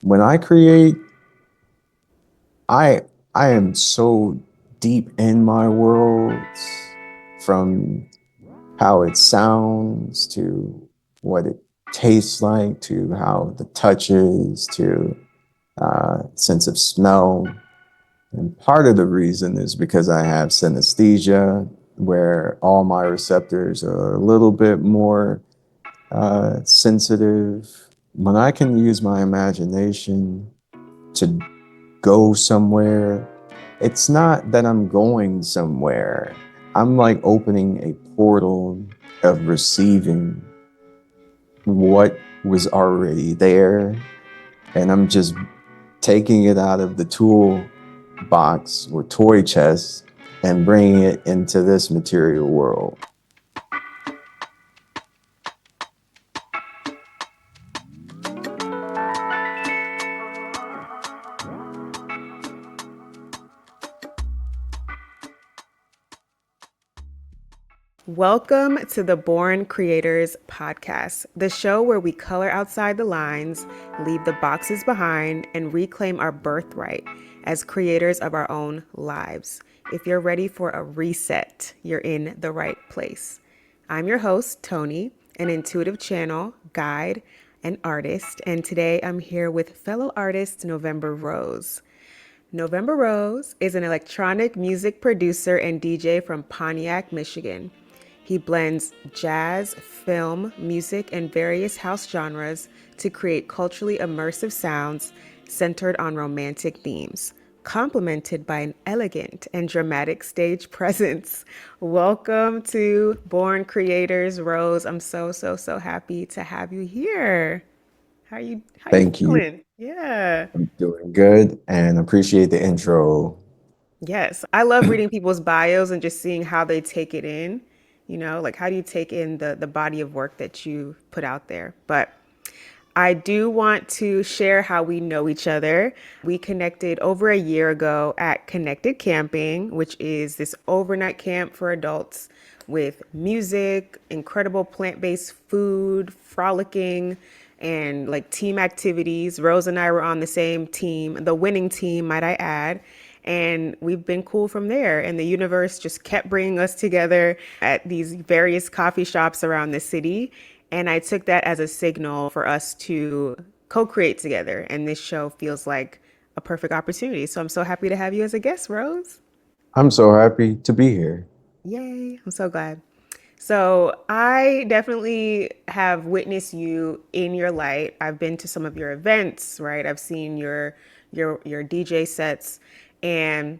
When I create, I I am so deep in my worlds, from how it sounds to what it tastes like to how the touch is to sense of smell. And part of the reason is because I have synesthesia, where all my receptors are a little bit more sensitive. When I can use my imagination to go somewhere, it's not that I'm going somewhere. I'm like opening a portal of receiving what was already there, and I'm just taking it out of the tool box or toy chest and bringing it into this material world. Welcome to the Born Creators Podcast, the show where we color outside the lines, leave the boxes behind, and reclaim our birthright as creators of our own lives. If you're ready for a reset, you're in the right place. I'm your host, Tony, an intuitive channel, guide, and artist, and today I'm here with fellow artist November Rose. November Rose is an electronic music producer and DJ from Pontiac, Michigan. He blends jazz, film, music, and various house genres to create culturally immersive sounds centered on romantic themes, complemented by an elegant and dramatic stage presence. Welcome to Born Creators, Rose. I'm so happy to have you here. How you Thank you. feeling? Yeah. I'm doing good and appreciate the intro. Yes, I love reading people's bios and just seeing how they take it in. Like how do you take in the body of work that you put out there? But I do want to share how we know each other. We connected over a year ago at Connected Camping, which is this overnight camp for adults with music, incredible plant-based food, frolicking, and like team activities. Rose and I were on the same team, the winning team, might I add. And we've been cool from there. And the universe just kept bringing us together at these various coffee shops around the city. And I took that as a signal for us to co create together. And this show feels like a perfect opportunity. So I'm so happy to have you as a guest, Rose. I'm so happy to be here. Yay. I'm so glad. So I definitely have witnessed you in your light. I've been to some of your events, right? I've seen your DJ sets, and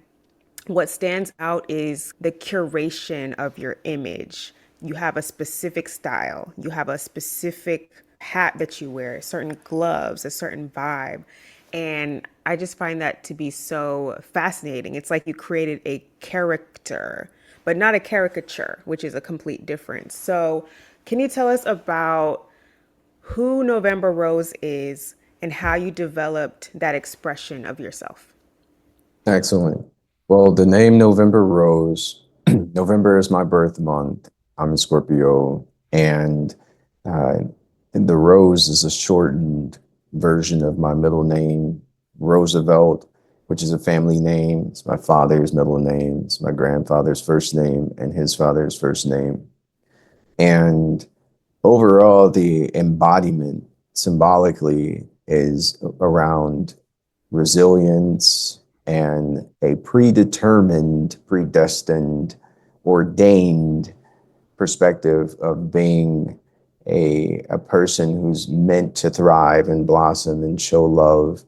what stands out is the curation of your image. You have a specific style. You have a specific hat that you wear, certain gloves, a certain vibe. And I just find that to be so fascinating. It's like you created a character, but not a caricature, which is a complete difference. So, can you tell us about who November Rose is and how you developed that expression of yourself? Excellent. Well, the name November Rose, November is my birth month. I'm a Scorpio, and uh, the Rose is a shortened version of my middle name, Roosevelt, which is a family name. It's my father's middle name. It's my grandfather's first name and his father's first name. And overall, the embodiment symbolically is around resilience and a predetermined, predestined, ordained perspective of being a person who's meant to thrive and blossom and show love.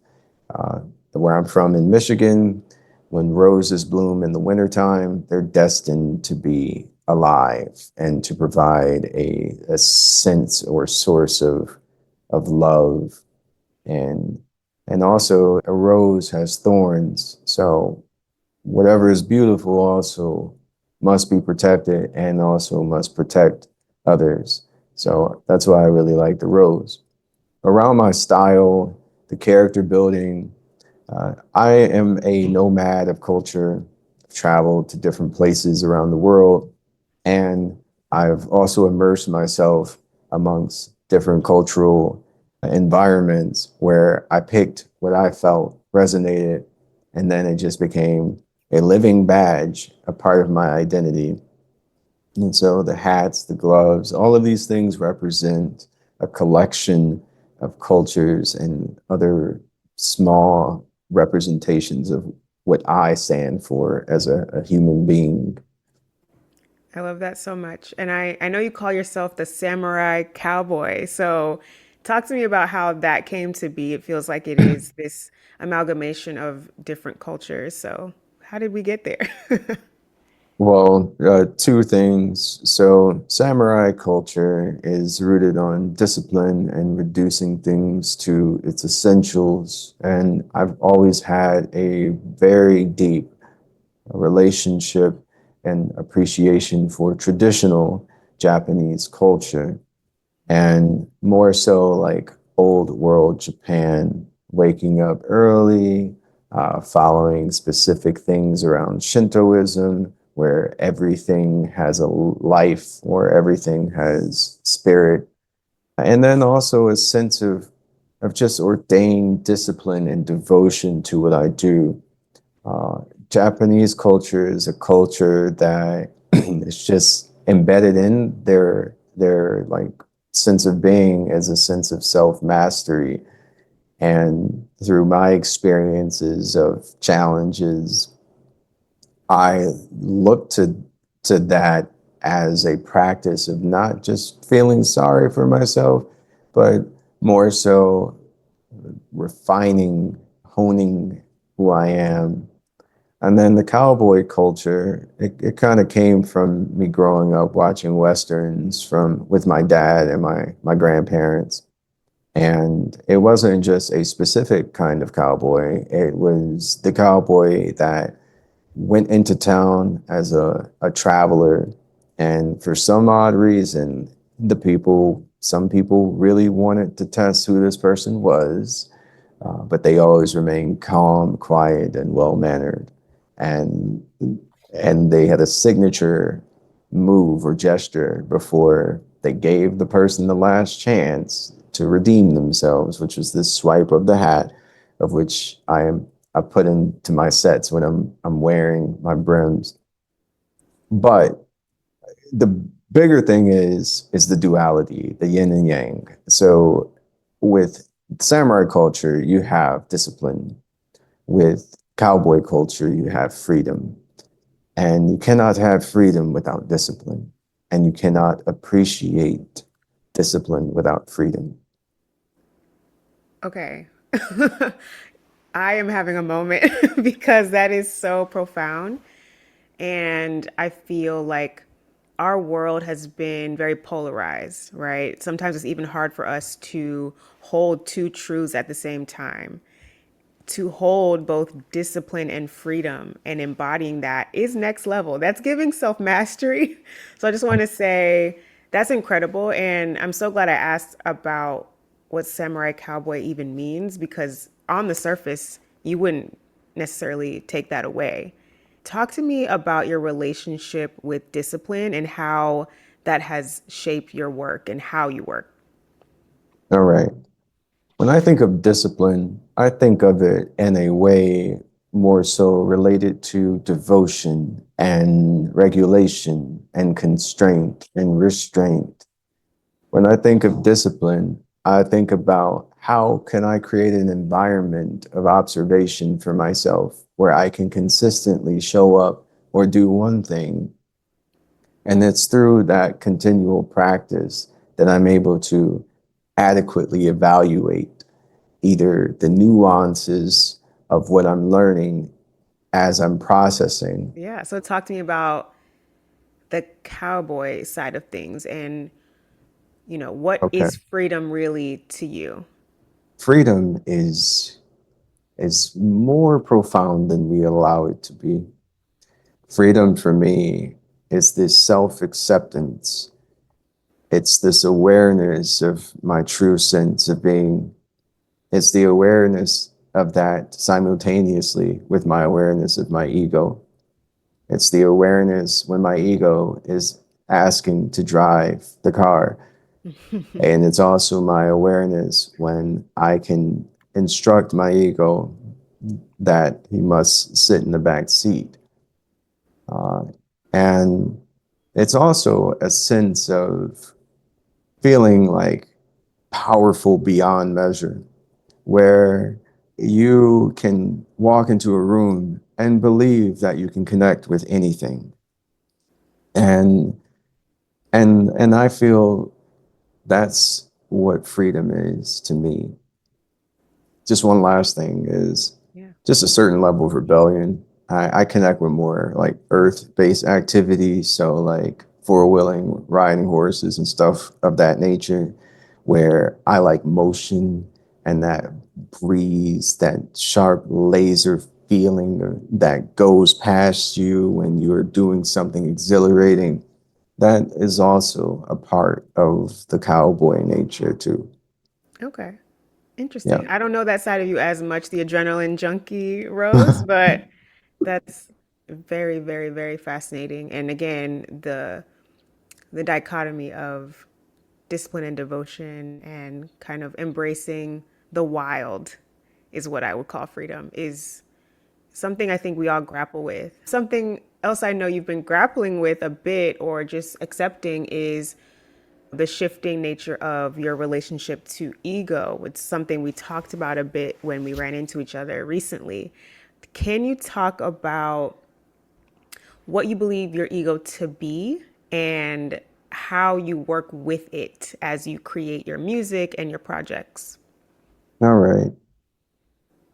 Uh, where I'm from in Michigan, when roses bloom in the wintertime, they're destined to be alive and to provide a sense or source of love, and also a rose has thorns. So whatever is beautiful also must be protected and also must protect others. So that's why I really like the rose. Around my style, the character building, I am a nomad of culture. I've traveled to different places around the world, and I've also immersed myself amongst different cultural environments where I picked what I felt resonated, and then it just became a living badge, a part of my identity. And so the hats, the gloves, all of these things represent a collection of cultures and other small representations of what I stand for as a human being. I love that so much. And I know you call yourself the samurai cowboy. So talk to me about how that came to be. It feels like it is this amalgamation of different cultures. So how did we get there? Well, two things. So, samurai culture is rooted on discipline and reducing things to its essentials. And I've always had a very deep relationship and appreciation for traditional Japanese culture, and more so like old world Japan, waking up early, following specific things around Shintoism, where everything has a life or everything has spirit. And then also a sense of just ordained discipline and devotion to what I do. Uh, Japanese culture is a culture that is just embedded in their like sense of being as a sense of self mastery. And through my experiences of challenges, I look to that as a practice of not just feeling sorry for myself, but more so refining, honing who I am. And then the cowboy culture, it kind of came from me growing up watching Westerns from with my dad and my grandparents. And it wasn't just a specific kind of cowboy. It was the cowboy that went into town as a traveler. And for some odd reason, some people really wanted to test who this person was, but they always remained calm, quiet, and well mannered. And and they had a signature move or gesture before they gave the person the last chance to redeem themselves, which was this swipe of the hat, of which I put into my sets when I'm wearing my brims. But the bigger thing is the duality, the yin and yang. So with samurai culture, you have discipline. With cowboy culture, you have freedom. And you cannot have freedom without discipline. And you cannot appreciate discipline without freedom. Okay. I am having a moment because that is so profound. And I feel like our world has been very polarized, right? Sometimes it's even hard for us to hold two truths at the same time. To hold both discipline and freedom and embodying that is next level. That's giving self mastery. So I just want to say that's incredible. And I'm so glad I asked about what samurai cowboy even means because on the surface, you wouldn't necessarily take that away. Talk to me about your relationship with discipline and how that has shaped your work and how you work. All right. When I think of discipline, I think of it in a way more so related to devotion and regulation and constraint and restraint. When I think of discipline, I think about how can I create an environment of observation for myself where I can consistently show up or do one thing. And it's through that continual practice that I'm able to adequately evaluate either the nuances of what I'm learning as I'm processing. Yeah. So talk to me about the cowboy side of things and what Okay. is freedom really to you? Freedom is more profound than we allow it to be. Freedom for me is this self-acceptance. It's this awareness of my true sense of being. It's the awareness of that simultaneously with my awareness of my ego. It's the awareness when my ego is asking to drive the car. And it's also my awareness when I can instruct my ego that he must sit in the back seat. Uh, and it's also a sense of feeling like powerful beyond measure, where you can walk into a room and believe that you can connect with anything. And and I feel that's what freedom is to me. Just one last thing is Yeah. just a certain level of rebellion. I connect with more like earth-based activities, so like four-wheeling, riding horses and stuff of that nature, where I like motion and that breeze, that sharp laser feeling that goes past you when you're doing something exhilarating. That is also a part of the cowboy nature too. Okay. Yeah. Interesting. I don't know that side of you as much, the adrenaline junkie Rose, but that's very, very, very fascinating. And again, the dichotomy of discipline and devotion and kind of embracing the wild is what I would call freedom, is something I think we all grapple with. Something else I know you've been grappling with a bit or just accepting is the shifting nature of your relationship to ego. It's something we talked about a bit when we ran into each other recently. Can you talk about what you believe your ego to be and how you work with it as you create your music and your projects? All right.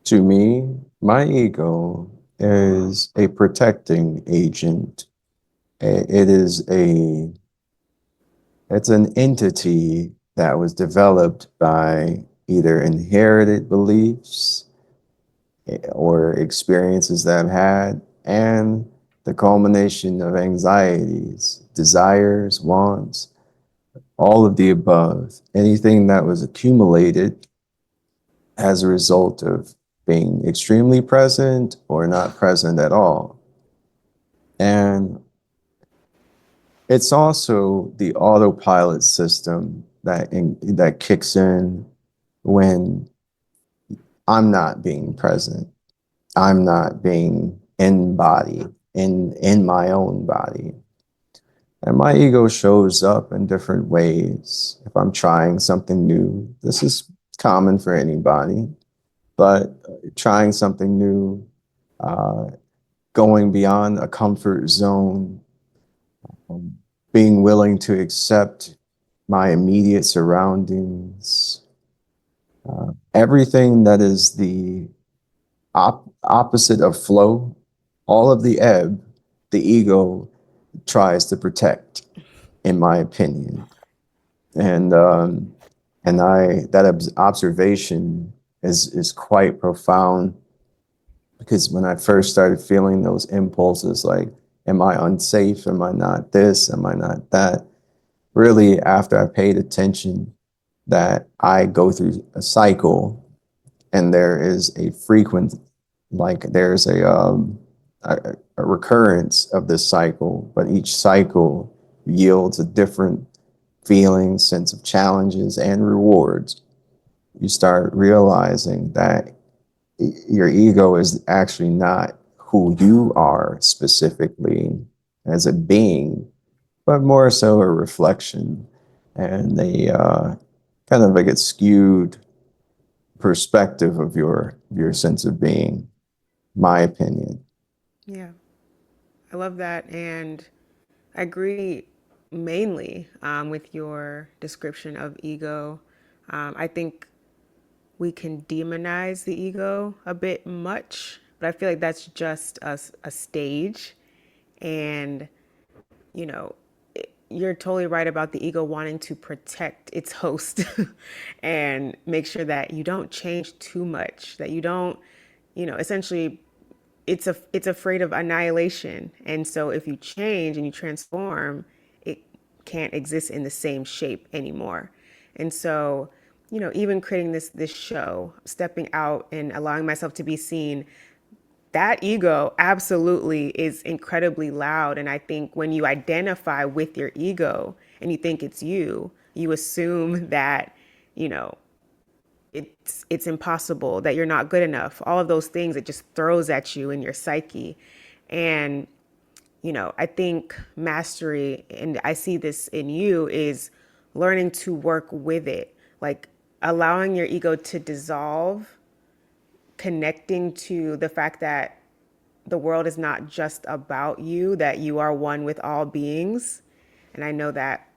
To me, my ego is a protecting agent. It is it's an entity that was developed by either inherited beliefs or experiences that I've had, and the culmination of anxieties, desires, wants, all of the above. Anything that was accumulated as a result of being extremely present or not present at all. And it's also the autopilot system that kicks in when I'm not being present. I'm not being in body, in my own body. And my ego shows up in different ways. If I'm trying something new, this is common for anybody, but trying something new, uh, going beyond a comfort zone, um, being willing to accept my immediate surroundings, everything that is the opposite of flow, all of the ebb, the ego tries to protect, in my opinion. And and I that observation is quite profound because when I first started feeling those impulses, like, am I unsafe? Am I not this? Am I not that? Really, after I paid attention that I go through a cycle and there is a frequent, like there's a recurrence of this cycle, but each cycle yields a different feeling, sense of challenges and rewards. You start realizing that your ego is actually not who you are specifically as a being, but more so a reflection and a kind of like a skewed perspective of your sense of being. My opinion. Yeah, I love that. And I agree mainly with your description of ego. I think we can demonize the ego a bit much, but I feel like that's just a stage. And, you know, you're totally right about the ego wanting to protect its host and make sure that you don't change too much, that you don't, essentially it's afraid of annihilation. And so if you change and you transform, it can't exist in the same shape anymore. And so, even creating this show, stepping out and allowing myself to be seen, that ego absolutely is incredibly loud. And I think when you identify with your ego and you think it's you, You assume that, you know, it's impossible, that you're not good enough. All of those things, it just throws at you in your psyche. And I think mastery, and I see this in you, is learning to work with it, like allowing your ego to dissolve, connecting to the fact that the world is not just about you, that you are one with all beings. And I know that,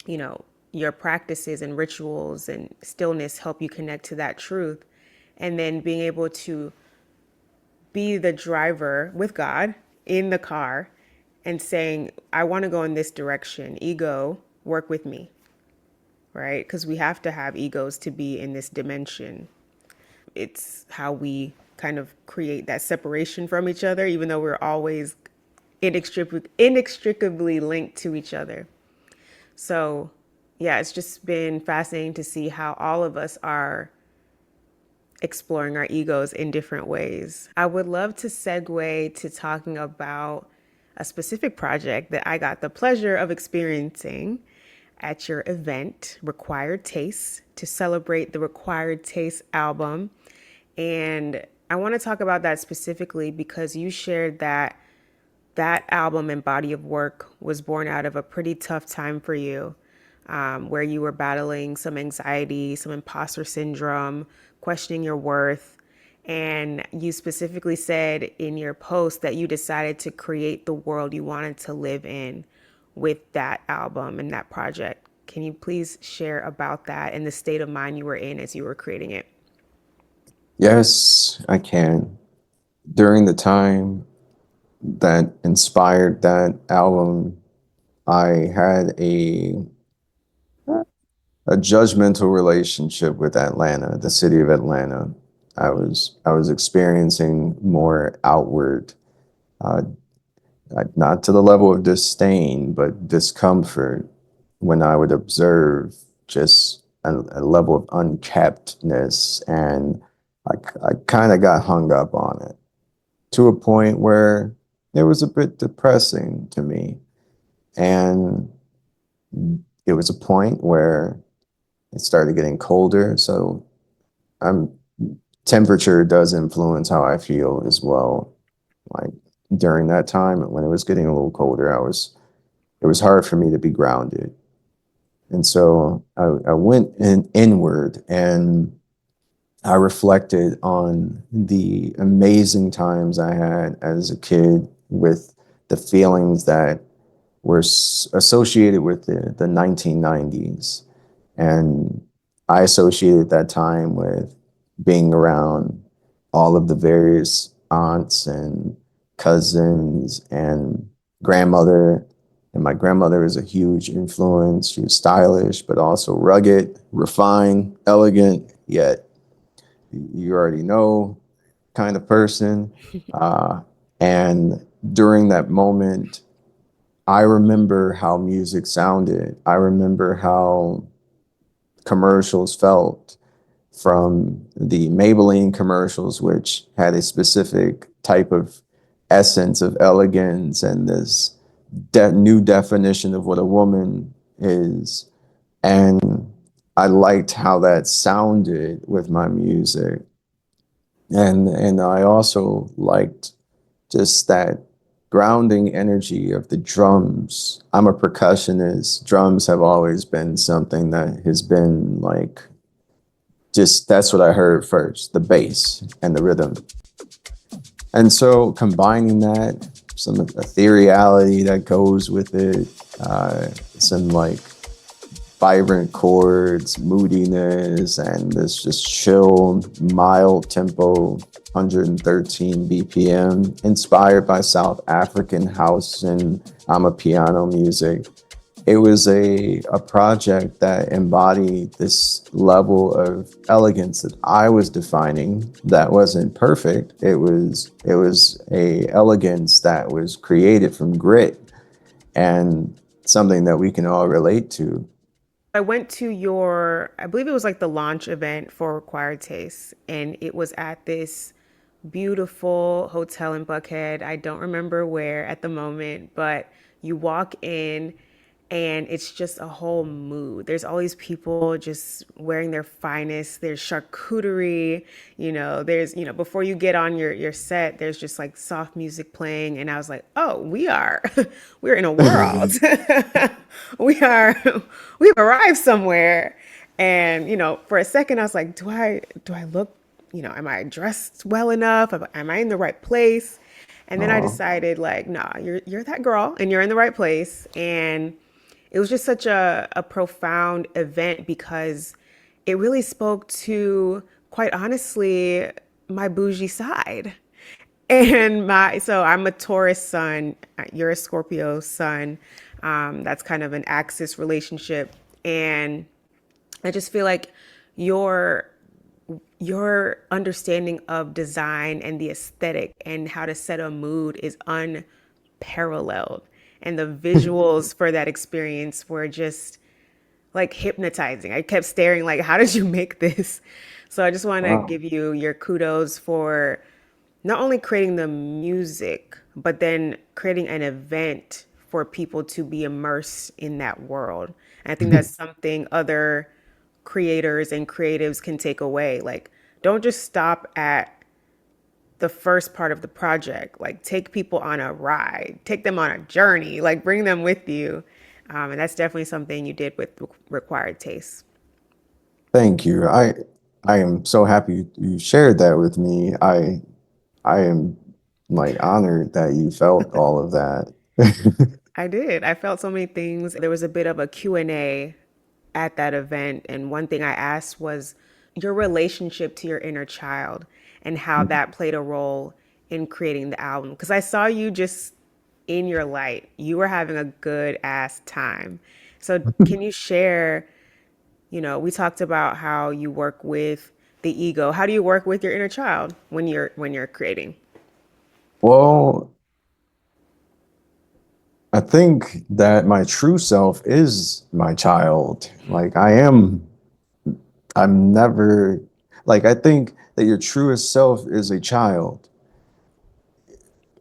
you know, your practices and rituals and stillness help you connect to that truth. And then being able to be the driver with God in the car and saying, I want to go in this direction. Ego, work with me, right? Because we have to have egos to be in this dimension. It's how we kind of create that separation from each other, even though we're always inextricably linked to each other. So, yeah, it's just been fascinating to see how all of us are exploring our egos in different ways. I would love to segue to talking about a specific project that I got the pleasure of experiencing at your event, Required Taste, to celebrate the Required Taste album. And I want to talk about that specifically because you shared that that album and body of work was born out of a pretty tough time for you, where you were battling some anxiety, some imposter syndrome, questioning your worth. And you specifically said in your post that you decided to create the world you wanted to live in with that album and that project. Can you please share about that and the state of mind you were in as you were creating it? Yes, I can. During the time that inspired that album, I had a judgmental relationship with Atlanta, the city of Atlanta. I was experiencing more outward, uh, not to the level of disdain, but discomfort when I would observe just a level of unkeptness, and I kind of got hung up on it to a point where it was a bit depressing to me. And it was a point where it started getting colder. So I'm temperature does influence how I feel as well. Like during that time when it was getting a little colder, it was hard for me to be grounded. And so I went inward and I reflected on the amazing times I had as a kid with the feelings that were associated with the 1990s. And I associated that time with being around all of the various aunts and cousins and grandmother. And my grandmother is a huge influence. She was stylish, but also rugged, refined, elegant, yet you already know kind of person. Uh, and during that moment, I remember how music sounded. I remember how commercials felt, from the Maybelline commercials, which had a specific type of essence of elegance and this new definition of what a woman is. And I liked how that sounded with my music. And I also liked just that grounding energy of the drums. I'm a percussionist. Drums have always been something that has been like, just that's what I heard first, the bass and the rhythm. And so combining that, some ethereality that goes with it, some like vibrant chords, moodiness, and this just chill, mild tempo, 113 BPM, inspired by South African house and amapiano music. It was a project that embodied this level of elegance that I was defining that wasn't perfect. It was a elegance that was created from grit and something that we can all relate to. I went to your, I believe it was like the launch event for Required Taste, and it was at this beautiful hotel in Buckhead. I don't remember where at the moment, but you walk in and it's just a whole mood. There's all these people just wearing their finest. There's charcuterie, before you get on your set, there's just like soft music playing, and I was like, oh, we're in a world. we are we've arrived somewhere. And for a second I was like, do I look, am I dressed well enough? Am I in the right place? And then I Oh, decided, like, nah, you're that girl and you're in the right place. And it was just such a profound event because it really spoke to, quite honestly, my bougie side. And so I'm a Taurus sun, you're a Scorpio sun. That's kind of an axis relationship. And I just feel like your your understanding of design and the aesthetic and how to set a mood is unparalleled. And the visuals for that experience were just like hypnotizing. I kept staring like, how did you make this? So I just want to wow. give you your kudos for not only creating the music, but then creating an event for people to be immersed in that world. And I think that's something other creators and creatives can take away. Like, don't just stop at the first part of the project. Like, take people on a ride, take them on a journey, like, bring them with you. And that's definitely something you did with Required Taste. Thank you. I am so happy you shared that with me. I am like honored that you felt all of that. I did. I felt so many things. There was a bit of a Q&A at that event, and one thing I asked was your relationship to your inner child and how that played a role in creating the album. Because I saw you just in your light. You were having a good ass time. So can you share, we talked about how you work with the ego. How do you work with your inner child when you're creating? Well, I think that my true self is my child. I'm never, like, I think that your truest self is a child.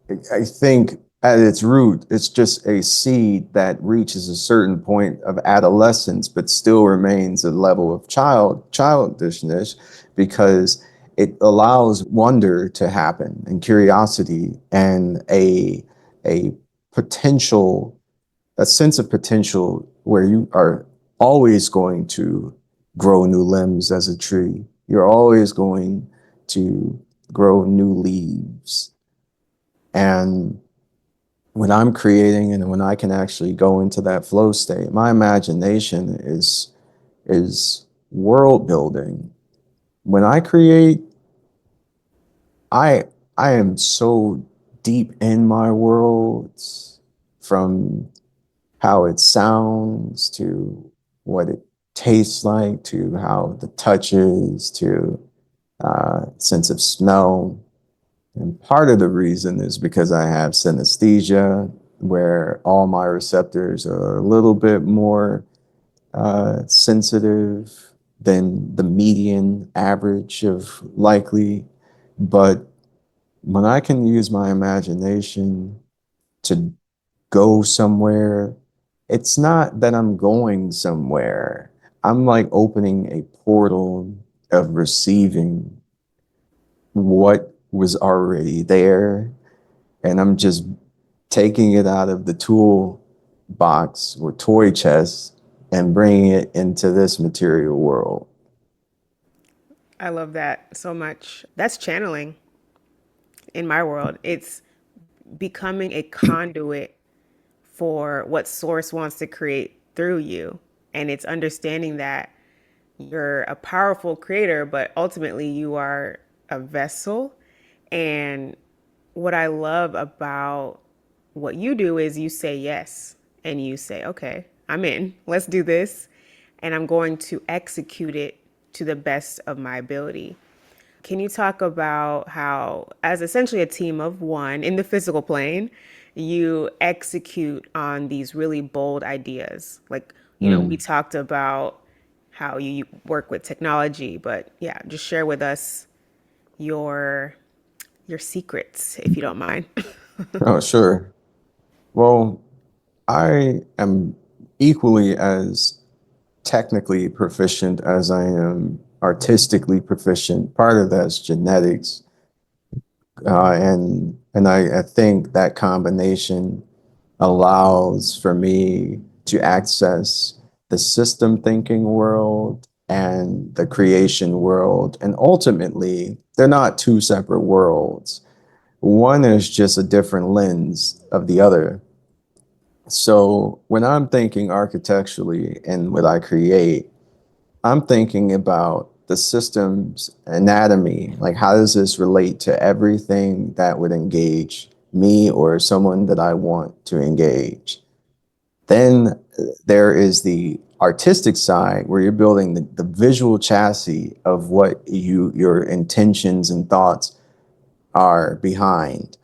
I think at its root, it's just a seed that reaches a certain point of adolescence, but still remains a level of childishness because it allows wonder to happen and curiosity and a potential, a sense of potential where you are always going to grow new limbs as a tree. You're always going to grow new leaves. And when I'm creating and when I can actually go into that flow state, my imagination is world building. When I create, I I am so deep in my worlds, from how it sounds to what it tastes like to how the touch is to sense of smell. And part of the reason is because I have synesthesia, where all my receptors are a little bit more sensitive than the median average of likely. But when I can use my imagination to go somewhere, it's not that I'm going somewhere. I'm like opening a portal of receiving what was already there, and I'm just taking it out of the tool box or toy chest and bringing it into this material world. I love that so much. That's channeling in my world. It's becoming a conduit for what source wants to create through you. And it's understanding that you're a powerful creator, but ultimately you are a vessel. And what I love about what you do is you say yes and you say, okay, I'm in, let's do this. And I'm going to execute it to the best of my ability. Can you talk about how, as essentially a team of one in the physical plane, you execute on these really bold ideas? Like, we Mm. talked about how you work with technology, but yeah, just share with us your your secrets, if you don't mind. Oh, sure. Well, I am. equally as technically proficient as I am artistically proficient. Part of that's genetics, and I think that combination allows for me to access the system thinking world and the creation world, and ultimately they're not two separate worlds. One is just a different lens of the other. So when I'm thinking architecturally and what I create, I'm thinking about the system's anatomy. Like, how does this relate to everything that would engage me or someone that I want to engage? Then there is the artistic side where you're building the visual chassis of what your intentions and thoughts are behind.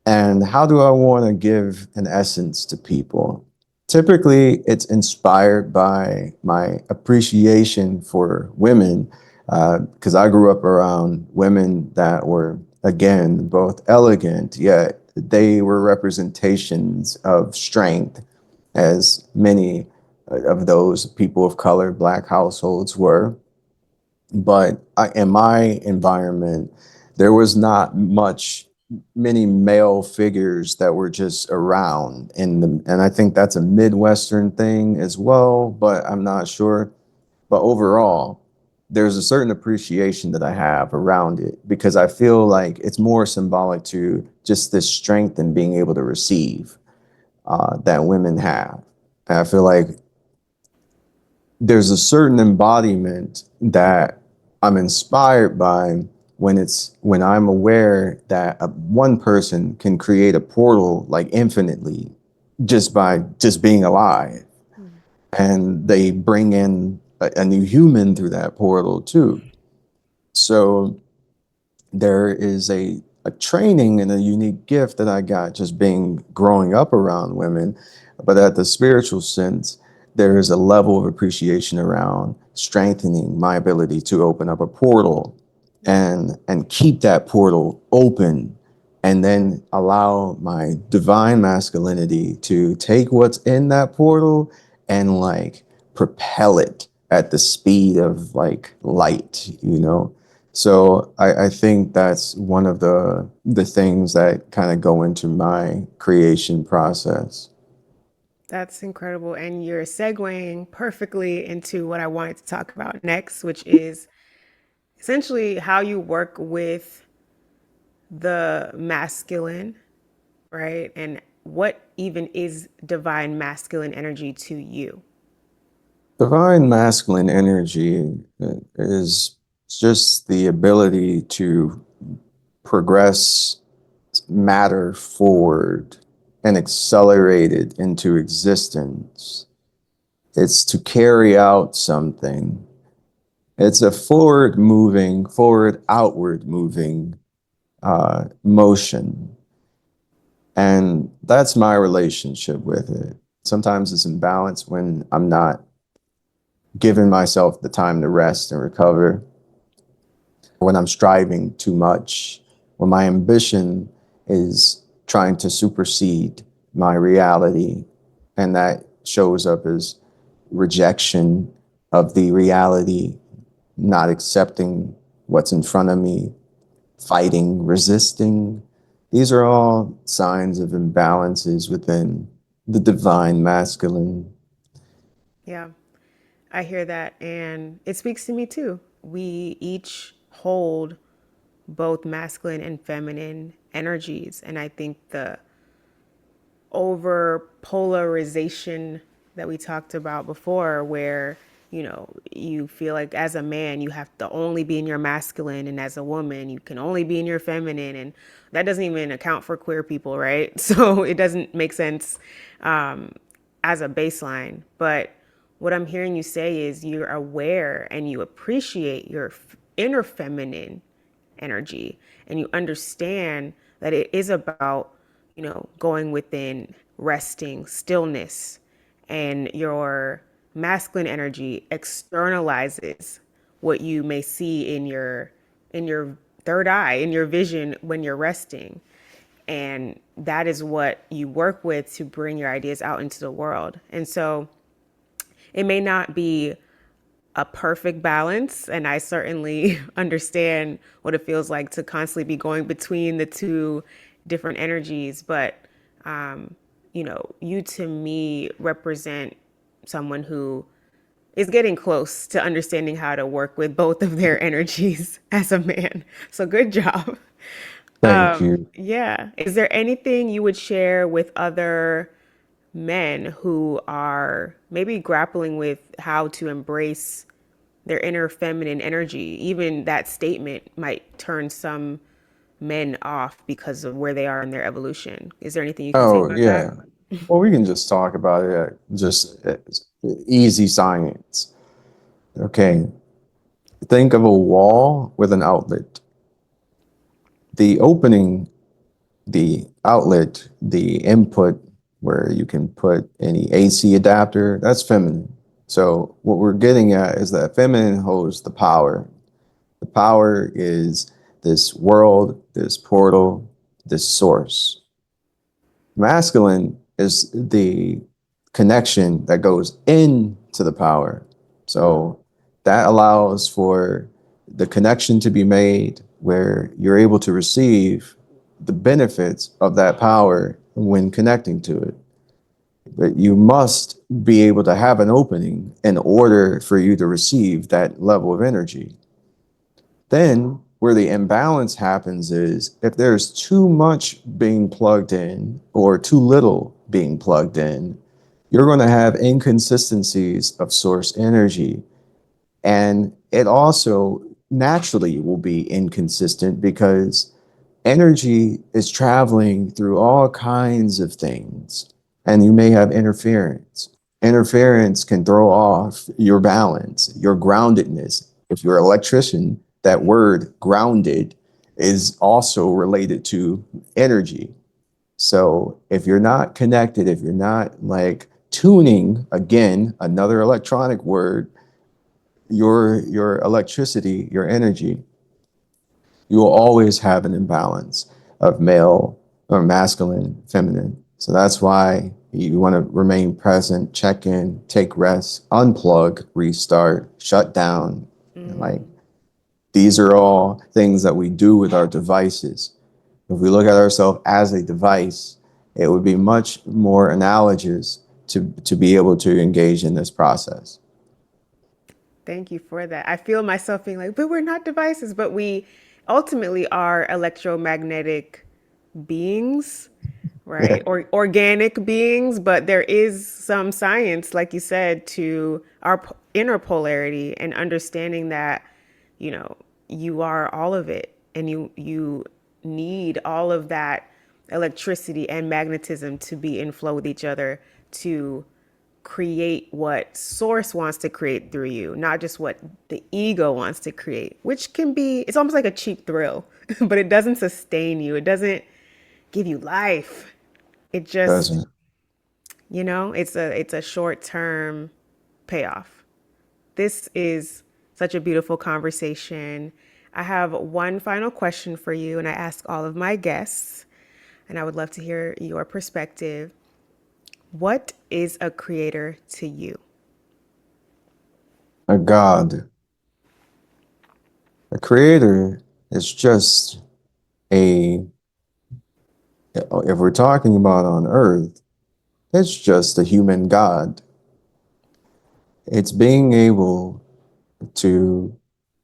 And how do I want to give an essence to people? Typically, it's inspired by my appreciation for women, because I grew up around women that were, again, both elegant, yet they were representations of strength, as many of those people of color, Black households were. But in my environment, there was not many male figures that were just around and I think that's a Midwestern thing as well, but I'm not sure. But overall, there's a certain appreciation that I have around it because I feel like it's more symbolic to just this strength and being able to receive that women have. And I feel like there's a certain embodiment that I'm inspired by when I'm aware that one person can create a portal like infinitely just by just being alive, Mm. and they bring in a new human through that portal too. So there is a training and a unique gift that I got just being growing up around women. But at the spiritual sense, there is a level of appreciation around strengthening my ability to open up a portal and keep that portal open and then allow my divine masculinity to take what's in that portal and like propel it at the speed of like light, you know? So I think that's one of the things that kind of go into my creation process. That's incredible. And you're segueing perfectly into what I wanted to talk about next, which is essentially how you work with the masculine, right? And what even is divine masculine energy to you? Divine masculine energy is just the ability to progress matter forward and accelerate it into existence. It's to carry out something. It's a forward, outward moving motion. And that's my relationship with it. Sometimes it's imbalanced when I'm not giving myself the time to rest and recover, when I'm striving too much, when my ambition is trying to supersede my reality. And that shows up as rejection of the reality, not accepting what's in front of me, fighting, resisting. These are all signs of imbalances within the divine masculine. Yeah, I hear that. And it speaks to me too. We each hold both masculine and feminine energies. And I think the over polarization that we talked about before, where, you know, you feel like as a man, you have to only be in your masculine, and as a woman, you can only be in your feminine. And that doesn't even account for queer people, right? So it doesn't make sense as a baseline. But what I'm hearing you say is you're aware and you appreciate your inner feminine energy, and you understand that it is about, you know, going within, resting, stillness, and your masculine energy externalizes what you may see in your third eye, in your vision when you're resting. And that is what you work with to bring your ideas out into the world. And so it may not be a perfect balance. And I certainly understand what it feels like to constantly be going between the two different energies. But, you to me represent someone who is getting close to understanding how to work with both of their energies as a man. So good job. Thank you. Yeah. Is there anything you would share with other men who are maybe grappling with how to embrace their inner feminine energy? Even that statement might turn some men off because of where they are in their evolution. Is there anything you can say Oh, about that? yeah. Well, we can just talk about it, just easy science. Okay. Think of a wall with an outlet. The opening, the outlet, the input where you can put any AC adapter, that's feminine. So what we're getting at is that feminine holds the power. The power is this world, this portal, this source. Masculine is the connection that goes into the power. So that allows for the connection to be made where you're able to receive the benefits of that power when connecting to it. But you must be able to have an opening in order for you to receive that level of energy. Then, where the imbalance happens is if there's too much being plugged in or too little being plugged in, you're going to have inconsistencies of source energy. And it also naturally will be inconsistent because energy is traveling through all kinds of things, and you may have interference. Interference can throw off your balance, your groundedness. If you're an electrician, that word grounded is also related to energy. So if you're not connected, if you're not like tuning, again, another electronic word, your electricity, your energy, you will always have an imbalance of male or masculine, feminine. So that's why you want to remain present, check in, take rest, unplug, restart, shut down. And like these are all things that we do with our devices. If we look at ourselves as a device, it would be much more analogous to be able to engage in this process. Thank you for that. I feel myself being like, but we're not devices, but we ultimately are electromagnetic beings, right? Or organic beings, but there is some science, like you said, to our inner polarity and understanding that, you know, you are all of it and you need all of that electricity and magnetism to be in flow with each other to create what source wants to create through you, not just what the ego wants to create, which can be, it's almost like a cheap thrill, but it doesn't sustain you. It doesn't give you life. It just, Doesn't. it's a short-term payoff. This is such a beautiful conversation. I have one final question for you, and I ask all of my guests, and I would love to hear your perspective. What is a creator to you? A God, a creator is just a, if we're talking about on earth, it's just a human God. It's being able to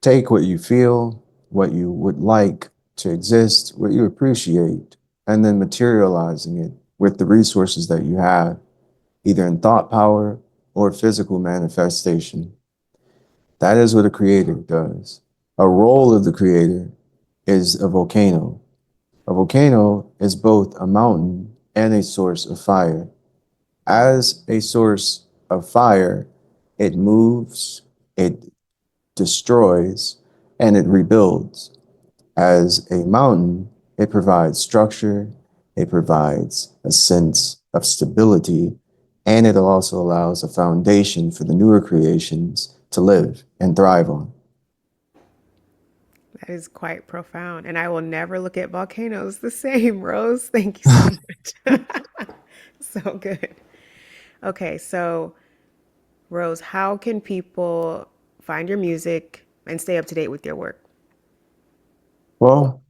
take what you feel, what you would like to exist, what you appreciate, and then materializing it with the resources that you have, either in thought power or physical manifestation. That is what a creator does. A role of the creator is a volcano. A volcano is both a mountain and a source of fire. As a source of fire, it moves, it destroys, and it rebuilds. As a mountain, it provides structure, it provides a sense of stability, and it also allows a foundation for the newer creations to live and thrive on. is quite profound. And I will never look at volcanoes the same, Rose. Thank you so much. So good. Okay, so Rose, how can people find your music and stay up to date with your work? Well,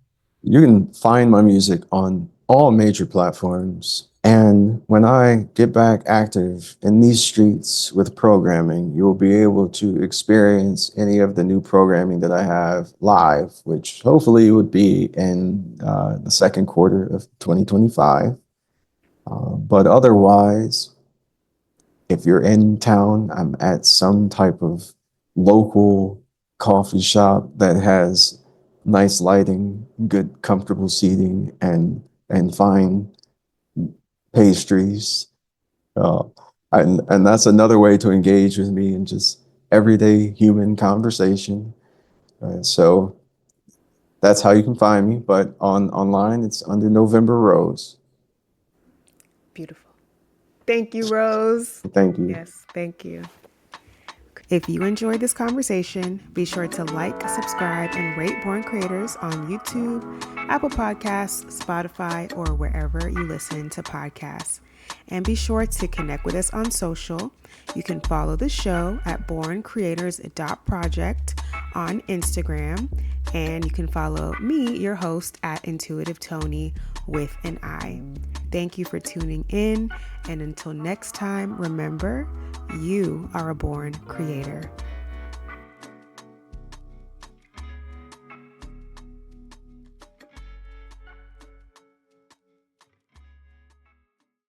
you can find my music on all major platforms. And when I get back active in these streets with programming, you'll be able to experience any of the new programming that I have live, which hopefully would be in the second quarter of 2025. But otherwise, if you're in town, I'm at some type of local coffee shop that has nice lighting, good comfortable seating, and fine pastries. Uh, and that's another way to engage with me in just everyday human conversation. So that's how you can find me. But online, it's under November Rose. Beautiful. Thank you, Rose. Thank you. Yes, thank you. If you enjoyed this conversation, be sure to like, subscribe, and rate Born Creators on YouTube, Apple Podcasts, Spotify, or wherever you listen to podcasts. And be sure to connect with us on social. You can follow the show at borncreators.project on Instagram. And you can follow me, your host, at Intuitive Tony with an I. Thank you for tuning in. And until next time, remember, you are a born creator.